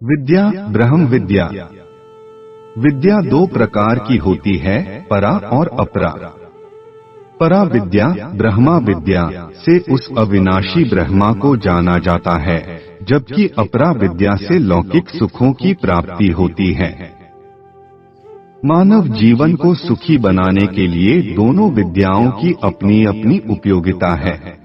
विद्या, ब्रह्म विद्या। विद्या दो प्रकार की होती है, परा और अपरा। परा विद्या, ब्रह्मा विद्या से उस अविनाशी ब्रह्मा को जाना जाता है, जबकि अपरा विद्या से लौकिक सुखों की प्राप्ति होती है। मानव जीवन को सुखी बनाने के लिए दोनों विद्याओं की अपनी अपनी उपयोगिता है।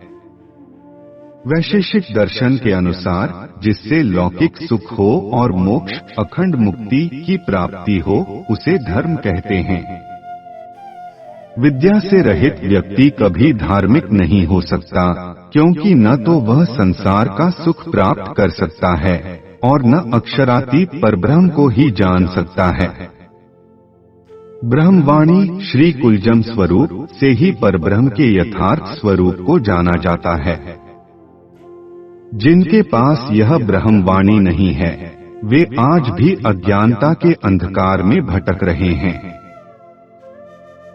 वैशेषिक दर्शन के अनुसार जिससे लौकिक सुख हो और मोक्ष अखंड मुक्ति की प्राप्ति हो, उसे धर्म कहते हैं। विद्या से रहित व्यक्ति कभी धार्मिक नहीं हो सकता, क्योंकि न तो वह संसार का सुख प्राप्त कर सकता है और न अक्षरातीत परब्रह्म को ही जान सकता है। ब्रह्मवाणी श्री कुलजम स्वरूप से ही परब्रह्म के यथार्थ स्वरूप को जाना जाता है। जिनके पास यह ब्रह्मवाणी नहीं है, वे आज भी अज्ञानता के अंधकार में भटक रहे हैं।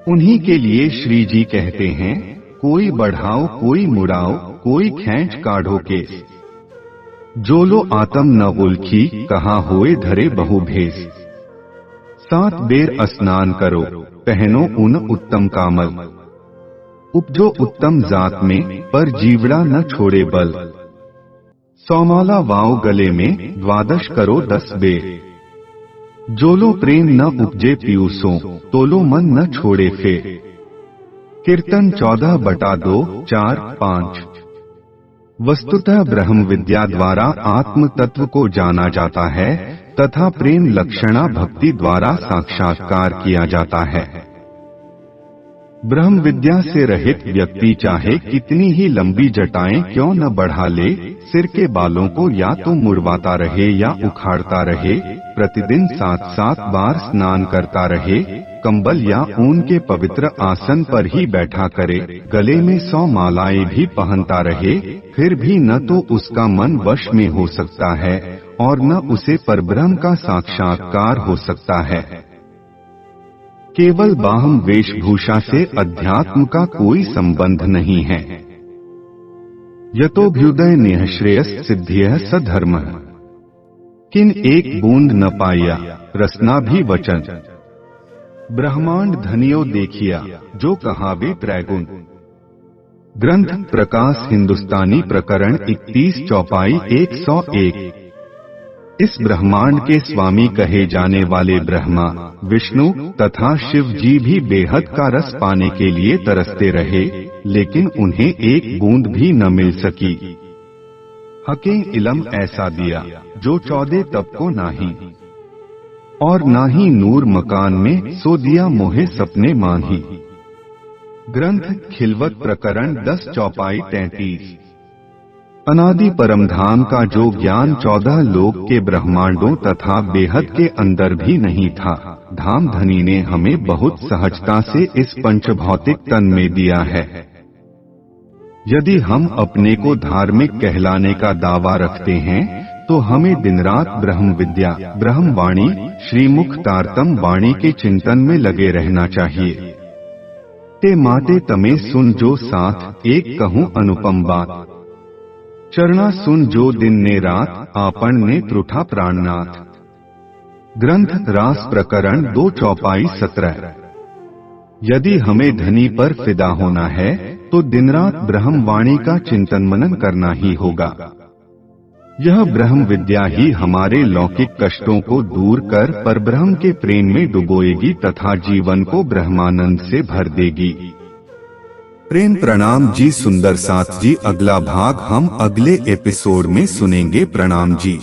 उन्हीं के लिए श्री जी कहते हैं, कोई बढ़ाओ कोई मुड़ाओ, कोई खींच काढ़ो केस। जो लो आत्म न उल्खी, कहा होए धरे बहु भेस। 7 बेर स्नान करो, पहनो ऊन उत्तम कामल। उपजो उत्तम जात में, पर जीवड़ा न छोड़े बल। 100 माला वाओ गले में, 12 करो 10 बेर। जोलो प्रेम न उपजे पीयूसों, तोलो मन न छोड़े फेर। कीर्तन 14/2, 4, 5। वस्तुतः ब्रह्म विद्या द्वारा आत्म तत्व को जाना जाता है तथा प्रेम लक्षणा भक्ति द्वारा साक्षात्कार किया जाता है। ब्रह्म विद्या से रहित व्यक्ति चाहे कितनी ही लंबी जटाएं क्यों न बढ़ा ले, सिर के बालों को या तो मुड़वाता रहे या उखाड़ता रहे, प्रतिदिन 7-7 बार स्नान करता रहे, कंबल या ऊन के पवित्र आसन पर ही बैठा करे, गले में 100 मालाएं भी पहनता रहे, फिर भी न तो उसका मन वश में हो सकता है और न उसे परब्रह्म का साक्षात्कार हो सकता है। केवल बाह्य वेशभूषा से अध्यात्म का कोई संबंध नहीं है। यतोभ्युदय निःश्रेयस सिद्धियः सधर्मः। किन एक बूंद न पाया, रसना भी वचन। ब्रह्मांड धनियो देखिया, जो कहावे त्रैगुण। ग्रंथ प्रकाश हिंदुस्तानी प्रकरण 31 चौपाई 101। इस ब्रह्मांड के स्वामी कहे जाने वाले ब्रह्मा, विष्णु तथा शिव जी भी बेहद का रस पाने के लिए तरसते रहे, लेकिन उन्हें एक बूंद भी न मिल सकी। हके इलम ऐसा दिया, जो 14 तप को नाही, और ना ही नूर मकान में, सो दिया मोहे सपने माही। ग्रंथ खिलवत प्रकरण 10 चौपाई 33। अनादि परमधाम का जो ज्ञान 14 लोक के ब्रह्मांडों तथा बेहद के अंदर भी नहीं था, धाम धनी ने हमें बहुत सहजता से इस पंचभौतिक तन में दिया है। यदि हम अपने को धार्मिक कहलाने का दावा रखते हैं, तो हमें दिन रात ब्रह्म विद्या, ब्रह्मवाणी, श्रीमुख तारतम वाणी के चिंतन में लगे रहना चाहिए। ते माते तमे सुन जो साथ, एक कहूँ अनुपम बात। चरना सुन जो दिन ने रात, आपन ने त्रुठा प्राणनाथ। ग्रंथ रास प्रकरण 2 चौपाई 17। यदि हमें धनी पर फिदा होना है, तो दिन रात ब्रह्मवाणी का चिंतन मनन करना ही होगा। यह ब्रह्म विद्या ही हमारे लौकिक कष्टों को दूर कर परब्रह्म के प्रेम में डुबोएगी तथा जीवन को ब्रह्मानंद से भर देगी। प्रेम प्रणाम जी सुंदर साथ जी। अगला भाग हम अगले एपिसोड में सुनेंगे। प्रणाम जी।